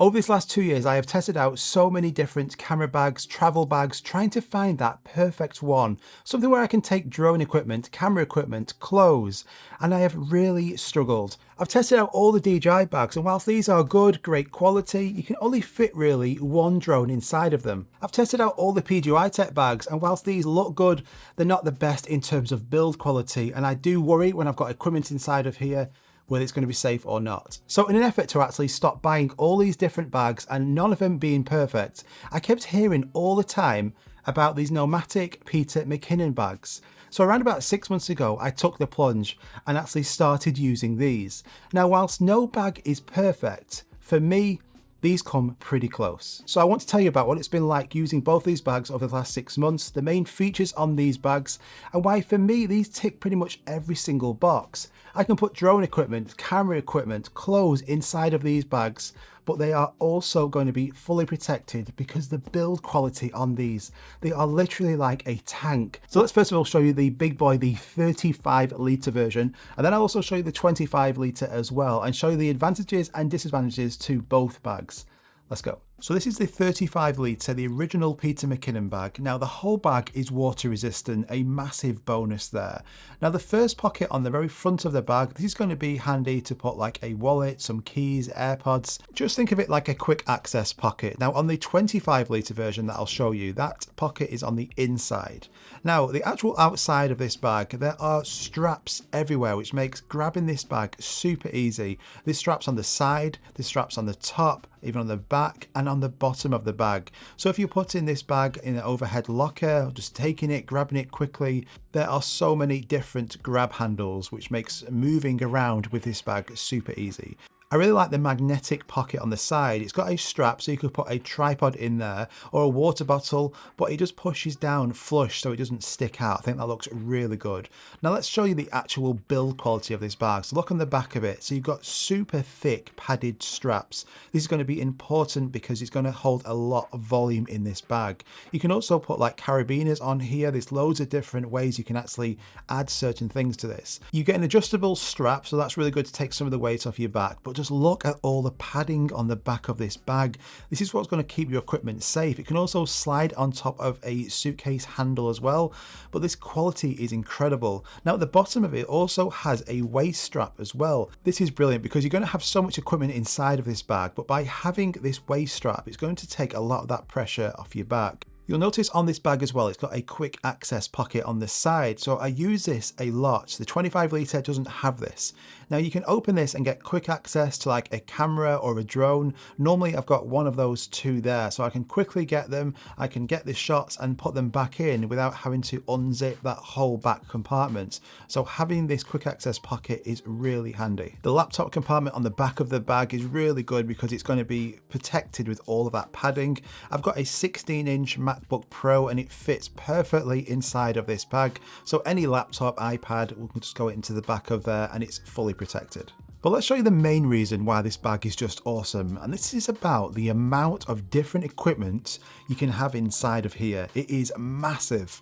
Over these last 2 years, I have tested out so many different camera bags, travel bags, trying to find that perfect one. Something where I can take drone equipment, camera equipment, clothes, and I have really struggled. I've tested out all the DJI bags, and whilst these are good, great quality, you can only fit really one drone inside of them. I've tested out all the PGI Tech bags, and whilst these look good, they're not the best in terms of build quality, and I do worry when I've got equipment inside of here whether it's going to be safe or not. So in an effort to actually stop buying all these different bags and none of them being perfect, I kept hearing all the time about these Nomatic Peter McKinnon bags. So around about 6 months ago, I took the plunge and actually started using these. Now, whilst no bag is perfect, for me, these come pretty close. So I want to tell you about what it's been like using both these bags over the last 6 months, the main features on these bags, and why for me these tick pretty much every single box. I can put drone equipment, camera equipment, clothes inside of these bags, but they are also going to be fully protected because the build quality on these, they are literally like a tank. So let's first of all show you the big boy, the 35 litre version, and then I'll also show you the 25 litre as well and show you the advantages and disadvantages to both bags. Let's go. So this is the 35 litre, the original Peter McKinnon bag. Now the whole bag is water resistant, a massive bonus there. Now the first pocket on the very front of the bag, this is going to be handy to put like a wallet, some keys, AirPods. Just think of it like a quick access pocket. Now on the 25 litre version that I'll show you, that pocket is on the inside. Now the actual outside of this bag, there are straps everywhere, which makes grabbing this bag super easy. There's straps on the side, there's straps on the top, even on the back and on the bottom of the bag. So if you put in this bag in an overhead locker, or just taking it, grabbing it quickly, there are so many different grab handles, which makes moving around with this bag super easy. I really like the magnetic pocket on the side. It's got a strap so you could put a tripod in there or a water bottle, but it just pushes down flush so it doesn't stick out. I think that looks really good. Now let's show you the actual build quality of this bag. So look on the back of it. So you've got super thick padded straps. This is going to be important because it's going to hold a lot of volume in this bag. You can also put like carabiners on here. There's loads of different ways you can actually add certain things to this. You get an adjustable strap, so that's really good to take some of the weight off your back, but just look at all the padding on the back of this bag. This is what's going to keep your equipment safe. It can also slide on top of a suitcase handle as well, but this quality is incredible. Now at the bottom of it also has a waist strap as well. This is brilliant because you're going to have so much equipment inside of this bag, but by having this waist strap, it's going to take a lot of that pressure off your back. You'll notice on this bag as well, it's got a quick access pocket on the side. So I use this a lot. The 25 litre doesn't have this. Now you can open this and get quick access to like a camera or a drone. Normally I've got one of those two there, so I can quickly get them. I can get the shots and put them back in without having to unzip that whole back compartment. So having this quick access pocket is really handy. The laptop compartment on the back of the bag is really good because it's going to be protected with all of that padding. I've got a 16-inch MacBook Pro and it fits perfectly inside of this bag. So any laptop, iPad will just go into the back of there and it's fully protected. But let's show you the main reason why this bag is just awesome. And this is about the amount of different equipment you can have inside of here. It is massive.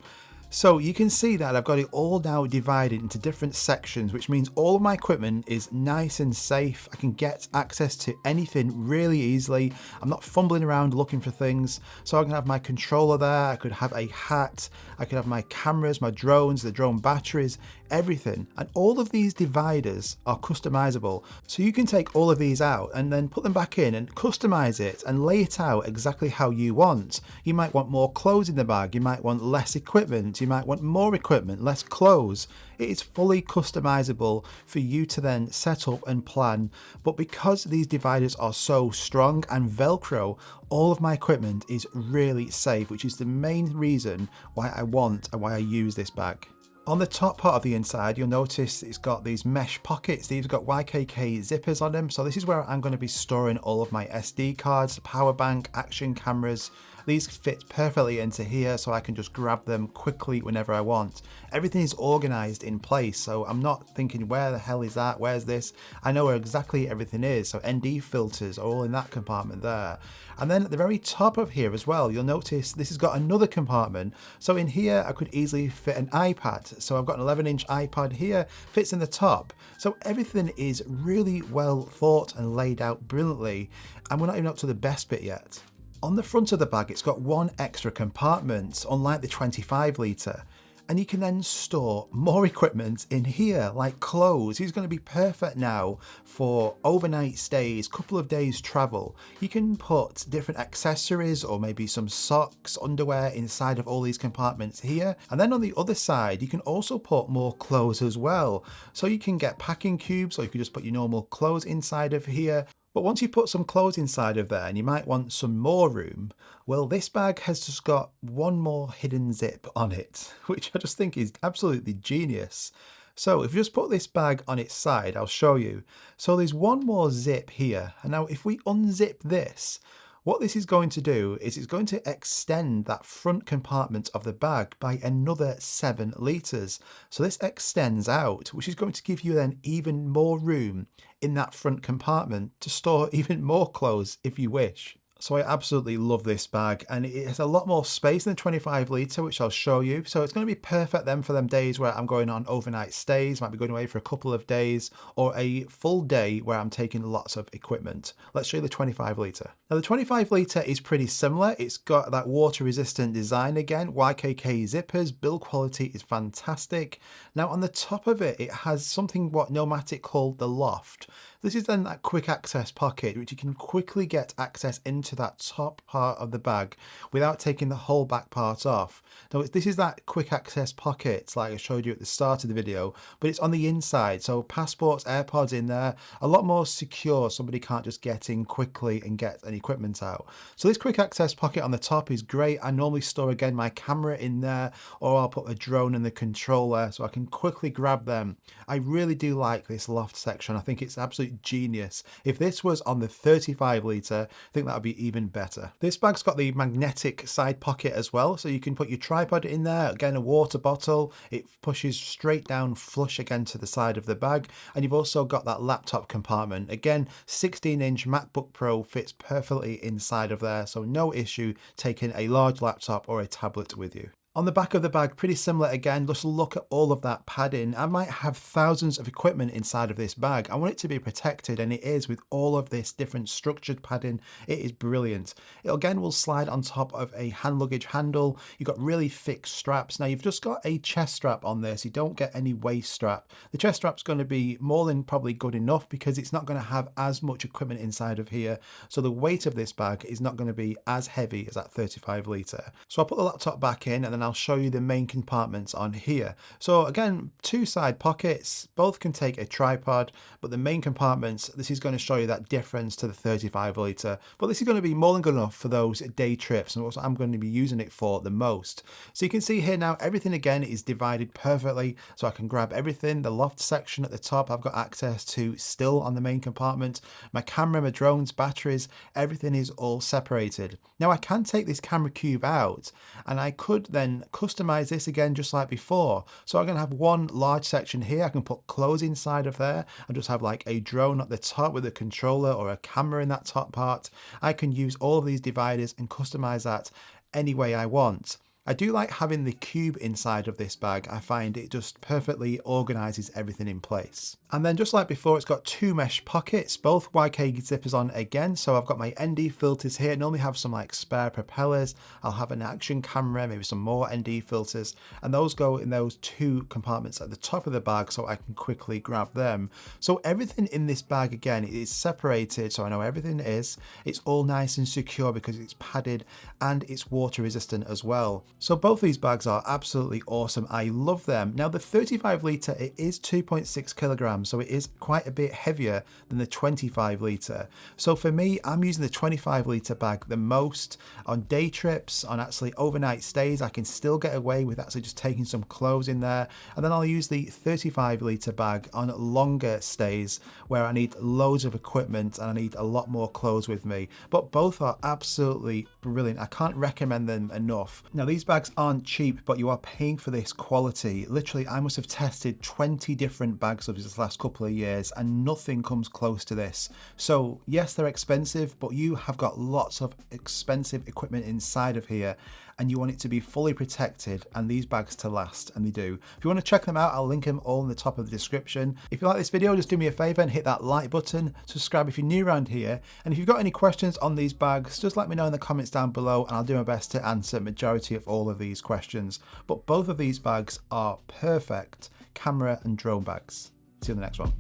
So you can see that I've got it all now divided into different sections, which means all of my equipment is nice and safe. I can get access to anything really easily. I'm not fumbling around looking for things. So I can have my controller there, I could have a hat, I could have my cameras, my drones, the drone batteries, everything. And all of these dividers are customizable. So you can take all of these out and then put them back in and customize it and lay it out exactly how you want. You might want more clothes in the bag, you might want less equipment, you might want more equipment, less clothes. It is fully customizable for you to then set up and plan. But because these dividers are so strong and Velcro, all of my equipment is really safe, which is the main reason why I want and why I use this bag. On the top part of the inside, you'll notice it's got these mesh pockets. These have got YKK zippers on them. So this is where I'm going to be storing all of my SD cards, power bank, action cameras, These fit perfectly into here, so I can just grab them quickly whenever I want. Everything is organized in place, so I'm not thinking where the hell is that, where's this? I know where exactly everything is. So ND filters are all in that compartment there. And then at the very top of here as well, you'll notice this has got another compartment. So in here, I could easily fit an iPad. So I've got an 11-inch iPad here, fits in the top. So everything is really well thought and laid out brilliantly. And we're not even up to the best bit yet. On the front of the bag, it's got one extra compartment, unlike the 25 litre. And you can then store more equipment in here, like clothes. It's going to be perfect now for overnight stays, couple of days travel. You can put different accessories or maybe some socks, underwear inside of all these compartments here. And then on the other side, you can also put more clothes as well. So you can get packing cubes, or you can just put your normal clothes inside of here. But once you put some clothes inside of there and you might want some more room, well, this bag has just got one more hidden zip on it, which I just think is absolutely genius. So if you just put this bag on its side, I'll show you. So there's one more zip here. And now if we unzip this, what this is going to do is it's going to extend that front compartment of the bag by another 7 litres. So this extends out, which is going to give you then even more room in that front compartment to store even more clothes if you wish. So I absolutely love this bag, and it has a lot more space than the 25 litre, which I'll show you. So it's going to be perfect then for them days where I'm going on overnight stays, might be going away for a couple of days, or a full day where I'm taking lots of equipment. Let's show you the 25 litre. Now the 25 litre is pretty similar. It's got that water resistant design again, YKK zippers, build quality is fantastic. Now on the top of it, it has something what Nomatic called the loft. This is then that quick access pocket, which you can quickly get access into that top part of the bag without taking the whole back part off. Now this is that quick access pocket like I showed you at the start of the video, but it's on the inside, so passports, AirPods in there, a lot more secure. Somebody can't just get in quickly and get an equipment out. So this quick access pocket on the top is great. I normally store again my camera in there, or I'll put a drone and the controller so I can quickly grab them. I really do like this loft section. I think it's absolutely genius. If this was on the 35 litre, I think that would be even better. This bag's got the magnetic side pocket as well, so you can put your tripod in there, again a water bottle, it pushes straight down flush again to the side of the bag, and you've also got that laptop compartment. Again, 16-inch MacBook Pro fits perfectly inside of there, so no issue taking a large laptop or a tablet with you. On the back of the bag, pretty similar again, just look at all of that padding. I might have thousands of equipment inside of this bag. I want it to be protected, and it is with all of this different structured padding. It is brilliant. It again will slide on top of a hand luggage handle. You've got really thick straps. Now you've just got a chest strap on this. You don't get any waist strap. The chest strap's going to be more than probably good enough because it's not going to have as much equipment inside of here. So the weight of this bag is not going to be as heavy as that 35 litre. So I'll put the laptop back in, and then I'll show you the main compartments on here. So again, 2 side pockets, both can take a tripod, but the main compartments, this is going to show you that difference to the 35 litre, but this is going to be more than good enough for those day trips, and what I'm going to be using it for the most. So you can see here now, everything again is divided perfectly, so I can grab everything. The loft section at the top, I've got access to still on the main compartment. My camera, my drones, batteries, everything is all separated. Now I can take this camera cube out, and I could then customize this again just like before. So I'm going to have one large section here. I can put clothes inside of there and just have like a drone at the top with a controller or a camera in that top part. I can use all of these dividers and customize that any way I want. I do like having the cube inside of this bag. I find it just perfectly organizes everything in place. And then just like before, it's got 2 mesh pockets, both YK zippers on again. So I've got my ND filters here. I normally have some like spare propellers. I'll have an action camera, maybe some more ND filters, and those go in those 2 compartments at the top of the bag so I can quickly grab them. So everything in this bag again is separated, so I know everything is. It's all nice and secure because it's padded and it's water resistant as well. So both these bags are absolutely awesome. I love them. Now the 35 litre, it is 2.6 kilograms, so it is quite a bit heavier than the 25 litre. So for me, I'm using the 25 litre bag the most. On day trips, on actually overnight stays, I can still get away with actually just taking some clothes in there. And then I'll use the 35 litre bag on longer stays where I need loads of equipment and I need a lot more clothes with me. But both are absolutely brilliant. I can't recommend them enough. Now these bags aren't cheap, but you are paying for this quality. Literally, I must have tested 20 different bags over this last couple of years and nothing comes close to this. So yes, they're expensive, but you have got lots of expensive equipment inside of here and you want it to be fully protected and these bags to last, and they do. If you want to check them out, I'll link them all in the top of the description. If you like this video, just do me a favor and hit that like button, subscribe if you're new around here, and if you've got any questions on these bags, just let me know in the comments down below and I'll do my best to answer majority of all of these questions. But both of these bags are perfect camera and drone bags. See you in the next one.